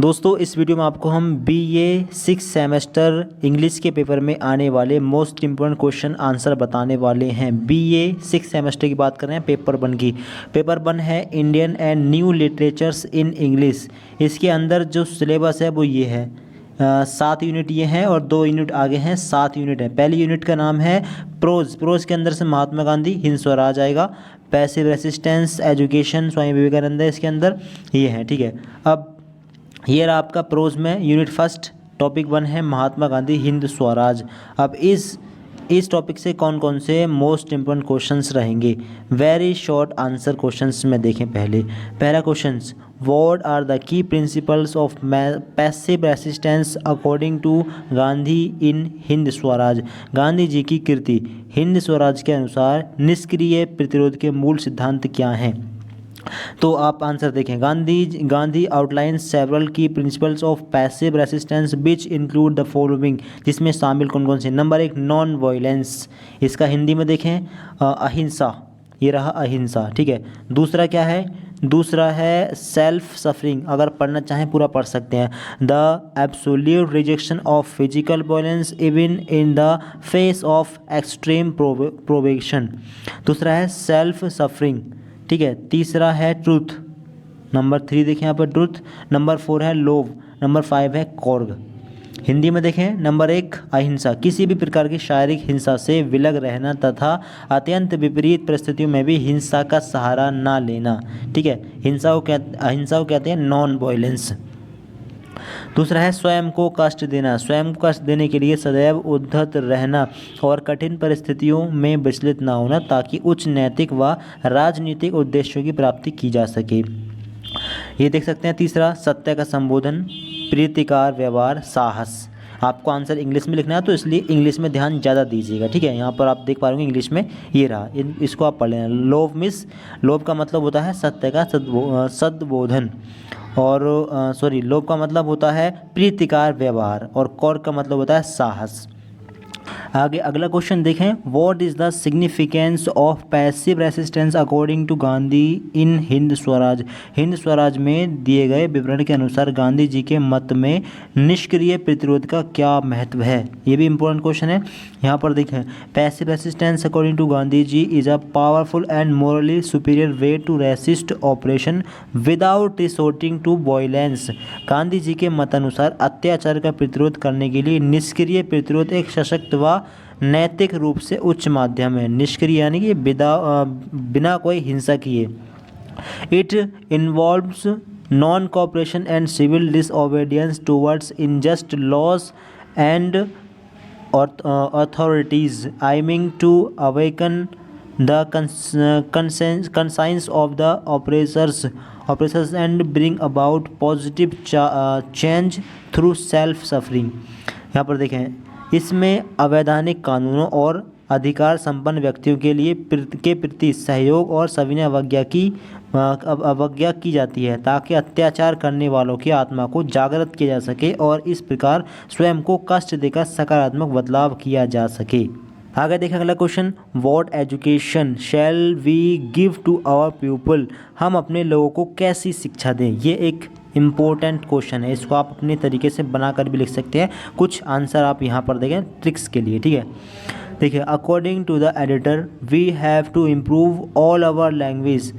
दोस्तों इस वीडियो में आपको हम बीए 6 सेमेस्टर इंग्लिश के पेपर में आने वाले मोस्ट इम्पोर्टेंट क्वेश्चन आंसर बताने वाले हैं। बीए 6 सेमेस्टर की बात कर रहे हैं पेपर 1 की। पेपर 1 है Indian and new literatures in English. इसके अंदर जो सिलेबस है वो ये है, 7 यूनिट ये हैं और 2 यूनिट आगे हैं, 7 यूनिट है। पहली यूनिट का नाम है प्रोज के अंदर से महात्मा गांधी हिंद स्वराज आएगा। Passive resistance education Swami Vivekananda इसके अंदर ये है, ठीक है। अब ये रहा आपका प्रोज में यूनिट फर्स्ट, टॉपिक 1 है महात्मा गांधी हिंद स्वराज। अब इस टॉपिक से कौन कौन से मोस्ट इम्पोर्टेंट क्वेश्चंस रहेंगे, वेरी शॉर्ट आंसर क्वेश्चंस में देखें। पहला questions, what are the key principles of passive resistance according to Gandhi in Hind Swaraj. Gandhi ji की कृति हिंद स्वराज के अनुसार निष्क्रिय प्रतिरोध के मूल सिद्धांत क्या हैं। तो आप आंसर देखें, गांधी आउटलाइन सेवरल की principles of passive resistance which include the following, जिसमें शामिल कौन कौन से। नंबर 1 नॉन वायलेंस, इसका हिंदी में देखें अहिंसा, ये रहा अहिंसा, ठीक है। दूसरा क्या है, दूसरा है सेल्फ सफरिंग, अगर पढ़ना चाहें पूरा पढ़ सकते हैं। The absolute rejection of physical violence even in the face of extreme provocation. दूसरा है सेल्फ सफरिंग, ठीक है। तीसरा है ट्रूथ, नंबर 3 देखें यहाँ पर ट्रूथ। नंबर 4 है लोभ। नंबर 5 है कौर्ग। हिंदी में देखें, नंबर 1 अहिंसा, किसी भी प्रकार की शारीरिक हिंसा से विलग रहना तथा अत्यंत विपरीत परिस्थितियों में भी हिंसा का सहारा ना लेना, ठीक है। अहिंसा को कहते हैं नॉन वायलेंस। दूसरा है स्वयं को कष्ट देना, स्वयं को कष्ट देने के लिए सदैव उद्धत रहना और कठिन परिस्थितियों में विचलित ना होना, ताकि उच्च नैतिक व राजनीतिक उद्देश्यों की प्राप्ति की जा सके। ये देख सकते हैं। तीसरा सत्य का संबोधन, प्रीतिकार व्यवहार, साहस। आपको आंसर इंग्लिश में लिखना है तो इसलिए इंग्लिश में ध्यान ज़्यादा दीजिएगा, ठीक है। यहाँ पर आप देख पा रहे होंगे इंग्लिश में ये रहा, इसको आप पढ़ लेना। लोभ का मतलब होता है सत्य का सद्बोधन, और लोभ का मतलब होता है प्रीतिकार व्यवहार, और कौर का मतलब होता है साहस। आगे अगला क्वेश्चन देखें, what is the significance of passive resistance according to Gandhi in Hind Swaraj. Hind Swaraj में दिए गए विवरण के अनुसार गांधी जी के मत में निष्क्रिय प्रतिरोध का क्या महत्व है। ये भी इंपॉर्टेंट क्वेश्चन है। यहाँ पर देखें, passive resistance according to Gandhi ji is a powerful and morally superior way to resist oppression without resorting to violence. Gandhi ji के मतानुसार अत्याचार का प्रतिरोध करने के लिए निष्क्रिय प्रतिरोध एक सशक्त व नैतिक रूप से उच्च माध्यम है। निष्क्रिय यानी कि बिना कोई हिंसा किए। It involves non cooperation and civil disobedience towards unjust laws and authorities aiming to awaken the conscience of the oppressors and bring about positive change through self suffering। यहाँ पर देखें, इसमें अवैधानिक कानूनों और अधिकार संपन्न व्यक्तियों के प्रति सहयोग और सविनय अवज्ञा की जाती है, ताकि अत्याचार करने वालों की आत्मा को जागृत किया जा सके और इस प्रकार स्वयं को कष्ट देकर सकारात्मक बदलाव किया जा सके। आगे देखें अगला question, what education shall we give to our people. हम अपने लोगों को कैसी शिक्षा दें। ये एक इम्पोर्टेंट क्वेश्चन है, इसको आप अपने तरीके से बनाकर भी लिख सकते हैं। कुछ आंसर आप यहाँ पर देखें ट्रिक्स के लिए, ठीक है। देखिए, according to the editor we have to improve all our language.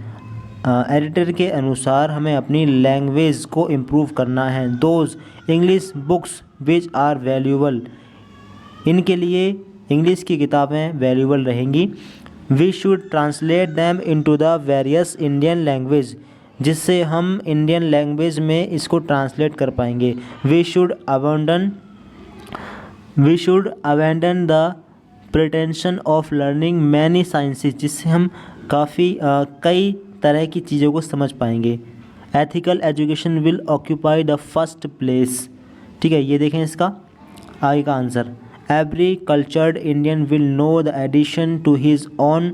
Editor के अनुसार हमें अपनी लैंग्वेज को इम्प्रूव करना है। Those English books which are valuable, इनके लिए इंग्लिश की किताबें वैल्यूबल रहेंगी। We should translate them into the various Indian language, जिससे हम इंडियन लैंग्वेज में इसको ट्रांसलेट कर पाएंगे। We should abandon the pretension of learning many sciences, जिससे हम कई तरह की चीज़ों को समझ पाएंगे। Ethical education will occupy the first place, ठीक है। ये देखें इसका आगे का answer, every cultured Indian will know the addition to his own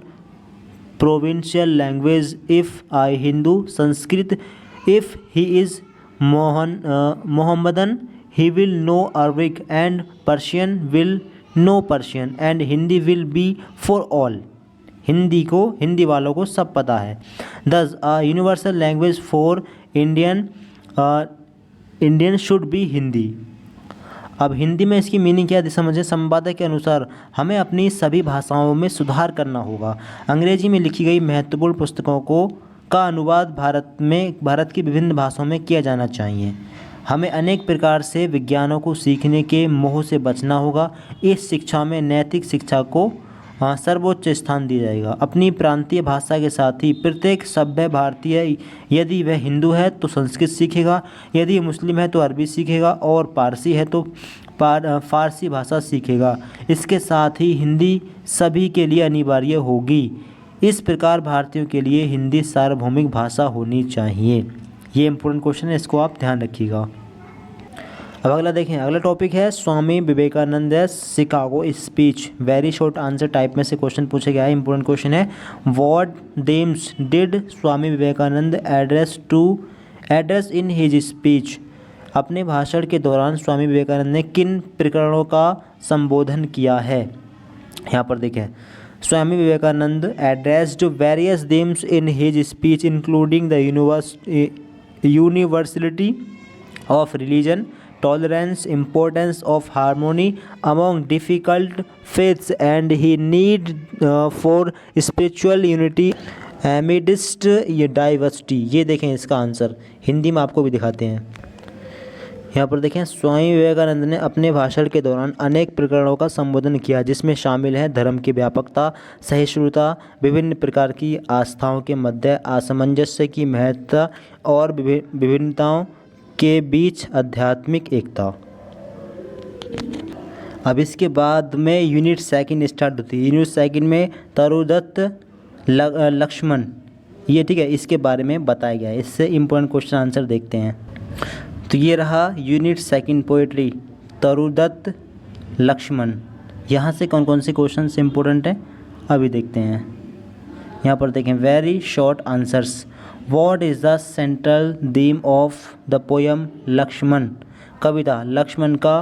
provincial language if I Hindu Sanskrit, if he is Mohammedan he will know Arabic and Persian will know Persian and Hindi will be for all. Hindi वालों को सब पता है। Thus a universal language for Indian Indian should be Hindi. अब हिंदी में इसकी meaning क्या है समझे। संपादक के अनुसार हमें अपनी सभी भाषाओं में सुधार करना होगा। अंग्रेजी में लिखी गई महत्वपूर्ण पुस्तकों का अनुवाद भारत की विभिन्न भाषाओं में किया जाना चाहिए। हमें अनेक प्रकार से विज्ञानों को सीखने के मोह से बचना होगा। इस शिक्षा में नैतिक शिक्षा को सर्वोच्च स्थान दिया जाएगा। अपनी प्रांतीय भाषा के साथ ही प्रत्येक सभ्य भारतीय यदि वह हिंदू है तो संस्कृत सीखेगा, यदि मुस्लिम है तो अरबी सीखेगा और पारसी है तो फारसी भाषा सीखेगा। इसके साथ ही हिंदी सभी के लिए अनिवार्य होगी। इस प्रकार भारतीयों के लिए हिंदी सार्वभौमिक भाषा होनी चाहिए। ये इंपॉर्टेंट क्वेश्चन है, इसको आप ध्यान रखिएगा। अब अगला देखें, अगला टॉपिक है Swami Vivekananda Chicago speech. Very short answer type में से क्वेश्चन पूछा गया है, इंपॉर्टेंट क्वेश्चन है। What themes did Swami Vivekananda address in his speech. अपने भाषण के दौरान स्वामी विवेकानंद ने किन प्रकरणों का संबोधन किया है। यहाँ पर देखें, Swami Vivekananda addressed various themes in his speech including the universality of religion, tolerance, importance of harmony among difficult faiths and he need for spiritual unity amidst diversity। ये देखें इसका आंसर, हिंदी में आपको भी दिखाते हैं। यहाँ पर देखें, स्वामी विवेकानंद ने अपने भाषण के दौरान अनेक प्रकरणों का संबोधन किया जिसमें शामिल है धर्म की व्यापकता, सहिष्णुता, विभिन्न प्रकार की आस्थाओं के मध्य असामंजस्य की महत्ता और विभिन्नताओं के बीच आध्यात्मिक एकता। अब इसके बाद में यूनिट सेकंड स्टार्ट होती है। यूनिट सेकंड में तरुदत्त लक्ष्मण, ये ठीक है, इसके बारे में बताया गया है। इससे इम्पोर्टेंट क्वेश्चन आंसर देखते हैं। तो ये रहा यूनिट सेकंड पोएट्री, तरुदत्त लक्ष्मण। यहाँ से कौन कौन से क्वेश्चन इम्पोर्टेंट हैं अभी देखते हैं। यहाँ पर देखें, very short answers. What is the central theme of the poem Lakshman. कविता लक्ष्मण का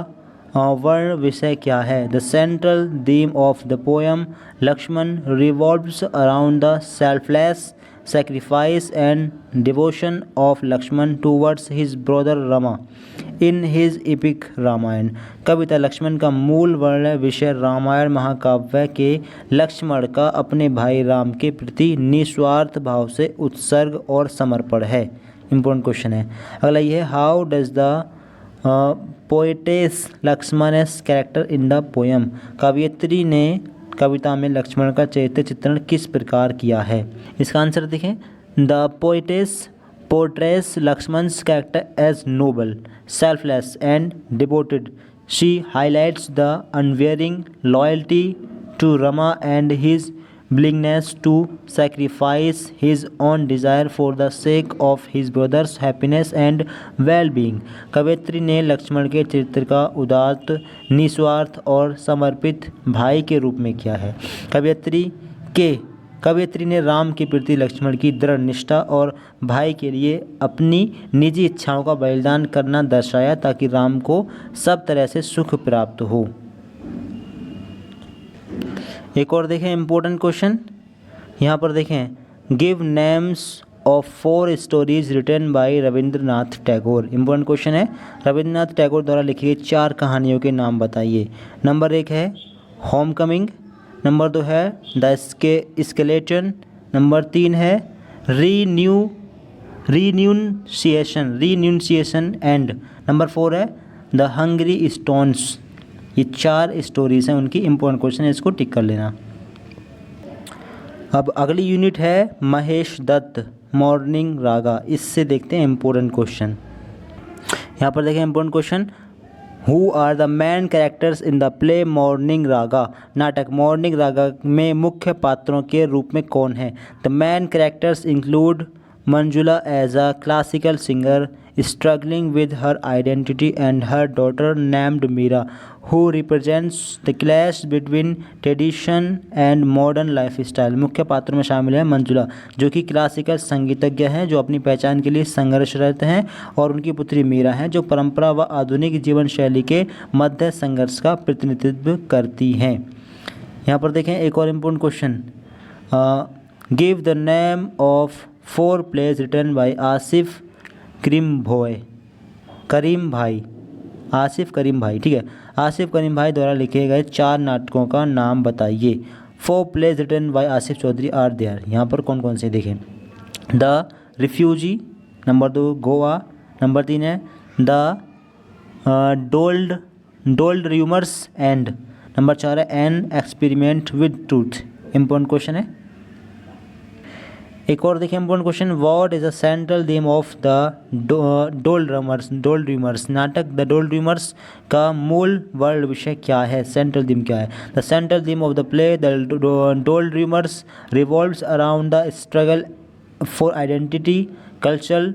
वर्ण विषय क्या है। The central theme of the poem Lakshman revolves around the selfless sacrifice and devotion of Lakshman towards his brother Rama in his epic Ramayan. कविता लक्ष्मण का मूल वर्ण विषय रामायण महाकाव्य के लक्ष्मण का अपने भाई राम के प्रति निस्वार्थ भाव से उत्सर्ग और समर्पण है। इम्पोर्टेंट क्वेश्चन है। अगला ये है, how does the poetess Lakshman's character in the poem. कवियत्री ने कविता में लक्ष्मण का चरित्र चित्रण किस प्रकार किया है। इसका आंसर देखें, the poetess portrays Lakshman's character as noble, selfless and devoted. She highlights the unwavering loyalty to Rama and his willingness to sacrifice his own desire for the sake of his brother's happiness and well-being। कवयित्री ने लक्ष्मण के चरित्र का उदात्त, निस्वार्थ और समर्पित भाई के रूप में किया है। कवयित्री ने राम के प्रति लक्ष्मण की दृढ़ निष्ठा और भाई के लिए अपनी निजी इच्छाओं का बलिदान करना दर्शाया ताकि राम को सब तरह से सुख प्राप्त हो। एक और देखें इम्पोर्टेंट क्वेश्चन, यहाँ पर देखें, give names of 4 stories written by Rabindranath Tagore. Important question है, रविंद्रनाथ टैगोर द्वारा लिखी गई 4 कहानियों के नाम बताइए। नंबर 1 है होम कमिंग, नंबर 2 है द स्केलेटन, नंबर 3 है रीन्यूनसिएशन एंड नंबर 4 है द हंग्री स्टोन्स। ये 4 स्टोरीज हैं, उनकी इम्पोर्टेंट क्वेश्चन है, इसको टिक कर लेना। अब अगली यूनिट है महेश दत्त मॉर्निंग रागा। इससे देखते हैं इम्पोर्टेंट क्वेश्चन। यहाँ पर देखें important question, who are the main characters in the play Morning Raga. नाटक मॉर्निंग रागा में मुख्य पात्रों के रूप में कौन है। The main characters include Manjula as a classical singer struggling with her identity and her daughter named Meera who represents the clash between tradition and modern lifestyle। मुख्य पात्रों में शामिल है मंजुला जो कि क्लासिकल संगीतज्ञ हैं जो अपनी पहचान के लिए संघर्षरत हैं, और उनकी पुत्री मीरा हैं जो परंपरा व आधुनिक जीवन शैली के मध्य संघर्ष का प्रतिनिधित्व करती हैं। यहाँ पर देखें एक और important question, give the name of 4 plays written by Asif Currimbhoy. Karim Bhai, Asif करीम भाई, ठीक है, आसिफ करीम भाई द्वारा लिखे गए 4 नाटकों का नाम बताइए। 4 plays written by Asif Chaudhary are there. यहाँ पर कौन कौन से देखें? The refugee, number 2 Goa, number 3 है the Doldrummers and, number 4 है an experiment with truth. Important question है। एक और देखें important question, what is the central theme of the Doldrummers नाटक द डोल्ड र्यूमर्स का मूल वर्ड विषय क्या है? सेंट्रल थीम क्या है? The central theme of the play the Doldrummers revolves around the struggle for identity, cultural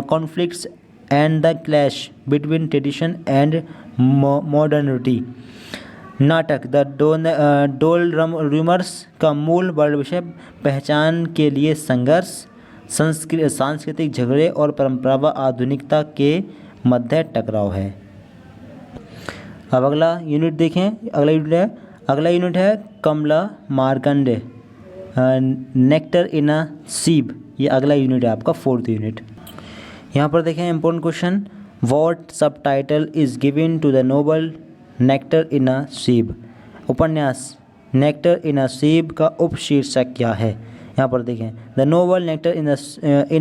conflicts and the clash between tradition and modernity। नाटक the Doldrummers का मूल वर्ड विषय पहचान के लिए संघर्ष, सांस्कृतिक झगड़े और परंपरा व आधुनिकता के मध्य टकराव है। अब अगला यूनिट देखें। अगला यूनिट है कमला Markande, nectar in a sieve. ये अगला यूनिट है आपका 4th यूनिट। यहाँ पर देखें important question, what subtitle is given to the novel nectar in a sieve. उपन्यास नेक्टर इन अ सीब का उपशीर्षक क्या है? यहाँ पर देखें, the novel nectar in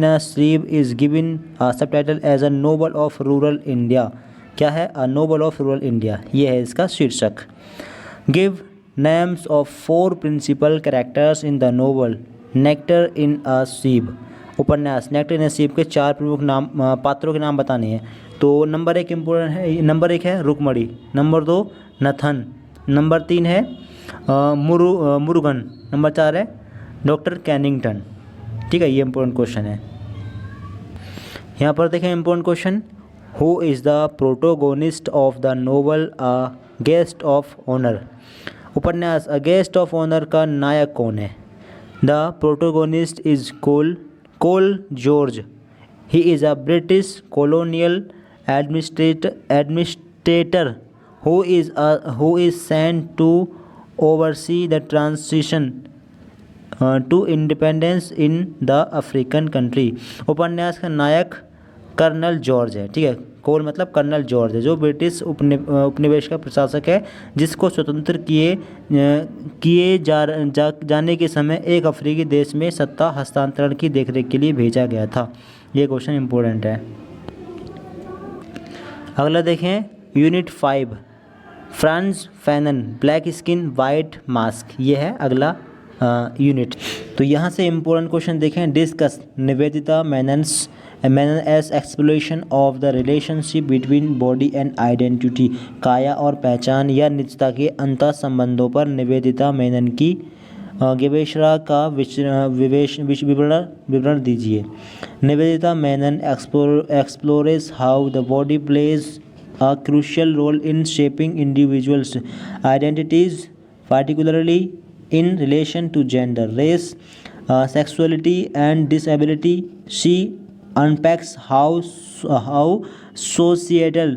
a sieve is given subtitle as a novel of rural India. क्या है? A novel of rural India, ये है इसका शीर्षक। Give names of 4 principal characters in the novel nectar in a sieve. उपन्यास nectar in a sieve के 4 प्रमुख पात्रों के नाम बताने हैं। तो नंबर 1 इम्पोर्टेंट है, नंबर 1 है रुक्मणी, नंबर 2 नथन, नंबर 3 है मुरुगन, नंबर 4 है डॉक्टर कैनिंगटन। ठीक है, ये इम्पोर्टेंट क्वेश्चन है। यहाँ पर देखें important question, who is the protagonist of the novel a guest of honour. उपन्यास अ गेस्ट ऑफ ऑनर का नायक कौन है? The protagonist is Cole George. He is a British colonial administrator who is sent to oversee the transition to independence in the African country। उपन्यास का नायक colonel George है। ठीक है, कोल मतलब कर्नल जॉर्ज है, जो ब्रिटिश उपनिवेश का प्रशासक है, जिसको स्वतंत्र किए जाने के समय एक अफ्रीकी देश में सत्ता हस्तांतरण की देखरेख के लिए भेजा गया था। ये क्वेश्चन इम्पोर्टेंट है। अगला देखें unit 5, Franz Fanon, black skin white mask. ये है अगला यूनिट। तो यहाँ से इम्पोर्टेंट क्वेश्चन देखें, discuss Nivedita Menon S exploration of the relationship between body and identity. काया और पहचान या निजता के अंतः संबंधों पर निवेदिता मेनन की गवेषणा का विवरण दीजिए। Nivedita Menon explores how the body plays a crucial role in shaping individuals identities, particularly in relation to gender, race, sexuality and disability. She unpacks how societal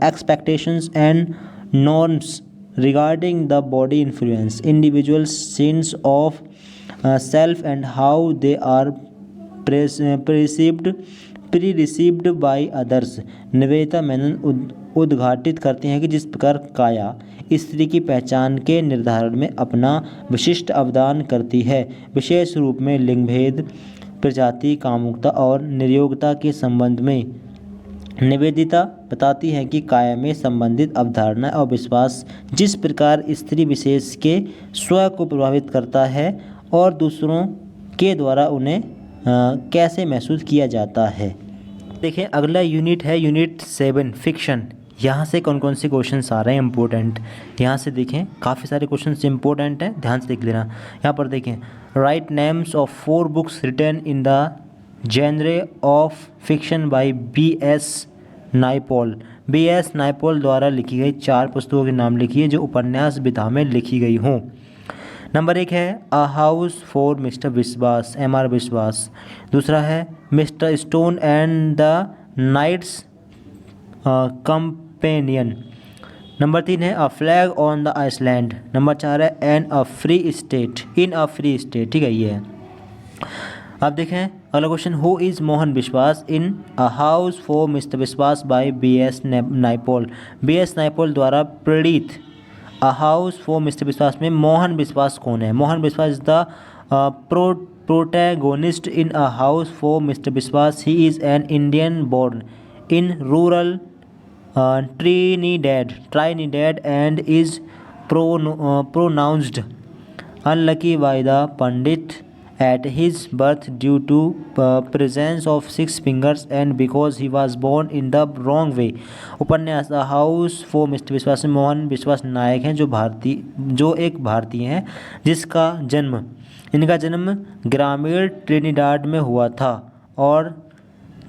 expectations and norms regarding the body influence individuals' sense of self and how they are pre-received by others। Nivedita Menon उद्घाटित करते हैं कि जिस प्रकार काया स्त्री की पहचान के निर्धारण में अपना विशिष्ट अवदान करती है, विशेष रूप में लिंग भेद, प्रजाति, कामुकता और निर्योग्यता के संबंध में। निवेदिता बताती हैं कि काया में संबंधित अवधारणा और विश्वास जिस प्रकार स्त्री विशेष के स्व को प्रभावित करता है और दूसरों के द्वारा उन्हें कैसे महसूस किया जाता है। देखिए अगला यूनिट है यूनिट 7, फिक्शन। यहाँ से कौन कौन से क्वेश्चंस आ रहे हैं इम्पोर्टेंट, यहाँ से देखें, काफ़ी सारे क्वेश्चंस इंपॉर्टेंट हैं, ध्यान से देख लेना। यहाँ पर देखें, write names of 4 books written in the genre of fiction by B.S. Naipaul. B.S. Naipaul द्वारा लिखी गई 4 पुस्तकों के नाम लिखिए जो उपन्यास विधा में लिखी गई हों। नंबर 1 है अ हाउस फॉर मिस्टर विश्वास, M.R. विश्वास। दूसरा है mister Stone and the knights companion. Number 3 है a flag on the island. Number 4 है इन अ फ्री स्टेट। ठीक है, ये है। अब देखें अगला question, who is Mohan Biswas in a house for mister Biswas by B.S. Naipaul. B.S. Naipaul द्वारा प्रेरित अ हाउस फॉर मिस्टर विश्वास में मोहन विश्वास कौन है? Mohan Biswas is the protagonist in a house for mister Biswas. He is an Indian born in rural Trinidad and is pronounced unlucky by the Pandit at his birth due to presence of 6 fingers and because he was born in the wrong way। उपन्यास the house for mister विश्वास में मोहन विश्वास नायक हैं जो एक भारतीय हैं इनका जन्म ग्रामीण ट्रिनिडाड में हुआ था और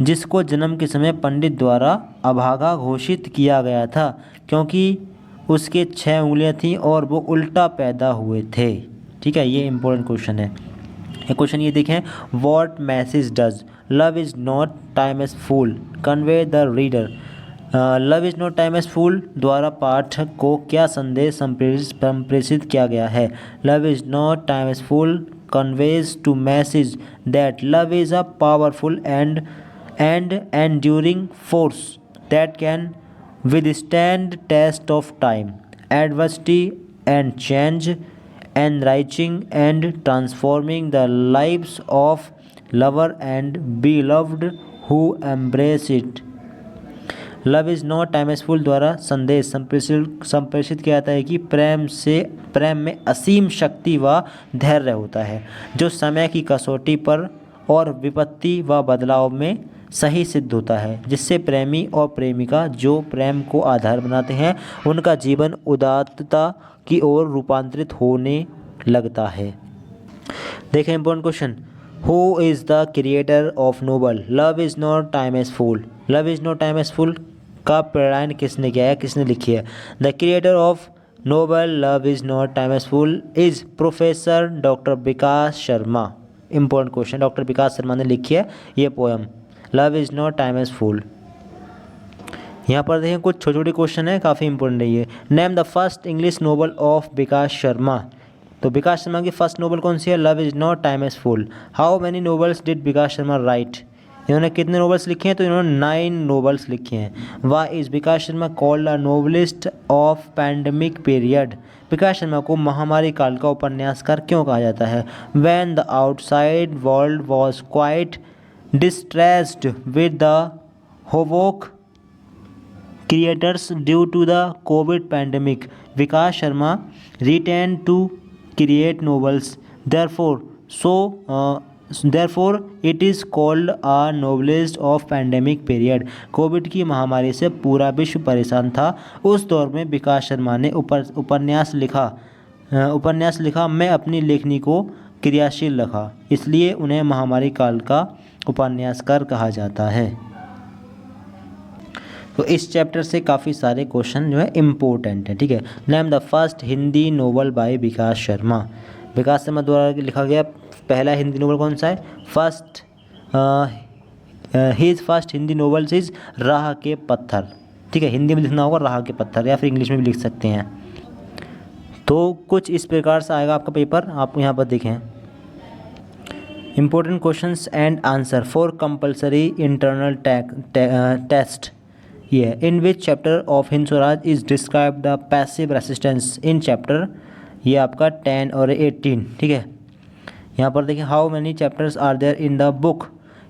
जिसको जन्म के समय पंडित द्वारा अभागा घोषित किया गया था क्योंकि उसके 6 उंगलियां थीं और वो उल्टा पैदा हुए थे। ठीक है, ये इंपॉर्टेंट क्वेश्चन है। एक क्वेश्चन ये देखें, what message does love is not time as fool convey the reader. Love is not time as fool द्वारा पाठक को क्या संदेश संप्रेषित किया गया है? Love is not time as fool conveys to message that love is a powerful and enduring force that can withstand test of time, adversity and change, enriching and transforming the lives of lover and beloved who embrace it। Love is not time as fool द्वारा संदेश संप्रेषित किया जाता है कि प्रेम में असीम शक्ति व धैर्य होता है जो समय की कसौटी पर और विपत्ति व बदलाव में सही सिद्ध होता है, जिससे प्रेमी और प्रेमिका जो प्रेम को आधार बनाते हैं उनका जीवन उदात्तता की ओर रूपांतरित होने लगता है। देखें important question, who is the creator of novel love is not time as fool. Love is not time as fool का प्रेरण किसने किया है, किसने लिखी है? The creator of novel love is not time as fool is professor doctor Vikas Sharma. Important question, doctor Vikas Sharma ने लिखी है ये poem love is not time as fool. यहाँ पर देखें कुछ छोटे छोटे क्वेश्चन है, काफ़ी इंपॉर्टेंट है ये। Name the first English novel of Vikas Sharma. तो विकास शर्मा की फर्स्ट नोबल कौन सी है? Love is not time as fool. How many novels did Vikas Sharma write? इन्होंने कितने नोवेल्स लिखे हैं? तो इन्होंने 9 नोवेल्स लिखे हैं। Why is Vikas Sharma called a novelist of pandemic period. Vikas Sharma को महामारी काल का उपन्यासकार क्यों कहा जाता है? When the outside world was quite distressed with the havoc creators due to the COVID pandemic, Vikas Sharma returned to create novels. Therefore, it is called a novelist of pandemic period. Covid की महामारी से पूरा विश्व परेशान था। उस दौर में विकास शर्मा ने उपन्यास लिखा। मैं अपनी लेखनी को क्रियाशील रखा, इसलिए उन्हें महामारी काल का उपन्यासकार कहा जाता है। तो इस चैप्टर से काफ़ी सारे क्वेश्चन जो है इम्पोर्टेंट है। ठीक है, name the first Hindi novel by Vikas Sharma. Vikas Sharma द्वारा लिखा गया पहला हिंदी नोवेल कौन सा है? His first Hindi novels is Rah ke पत्थर। ठीक है, हिंदी में लिखना होगा राह के पत्थर, या फिर इंग्लिश में भी लिख सकते हैं। तो कुछ इस प्रकार से आएगा आपका पेपर। आप यहाँ पर देखें important questions and answer for compulsory internal test। ये in which chapter of Hind Swaraj is described the passive resistance in chapter, ये आपका 10 और 18। ठीक है, यहाँ पर देखिए how many chapters are there in the book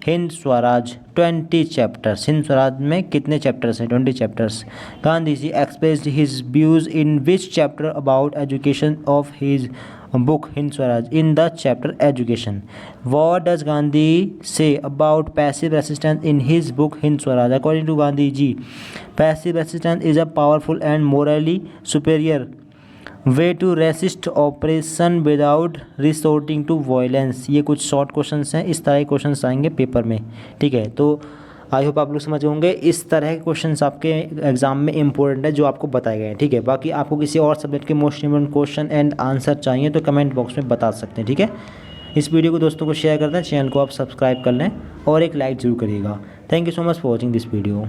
Hind Swaraj? 20 chapters. Hind Swaraj में कितने चैप्टर्स हैं? 20 chapters. Gandhi ji expressed his views in which chapter about education of his book Hind Swaraj? In the chapter education। What does Gandhi say about passive resistance in his book Hind Swaraj? According to Gandhi ji, passive resistance is a powerful and morally superior way to resist oppression without resorting to violence। ये कुछ short questions हैं, इस तरह के questions आएंगे paper में। ठीक है, तो आई होप आप लोग समझ होंगे। इस तरह के क्वेश्चंस आपके एग्जाम में इंपॉर्टेंट है जो आपको बताए गए हैं। ठीक है, बाकी आपको किसी और सब्जेक्ट के most important question and answer चाहिए तो कमेंट बॉक्स में बता सकते हैं। ठीक है, इस वीडियो को दोस्तों को शेयर कर दें, चैनल को आप सब्सक्राइब कर लें और एक लाइक जरूर करिएगा। Thank you so much for watching this video.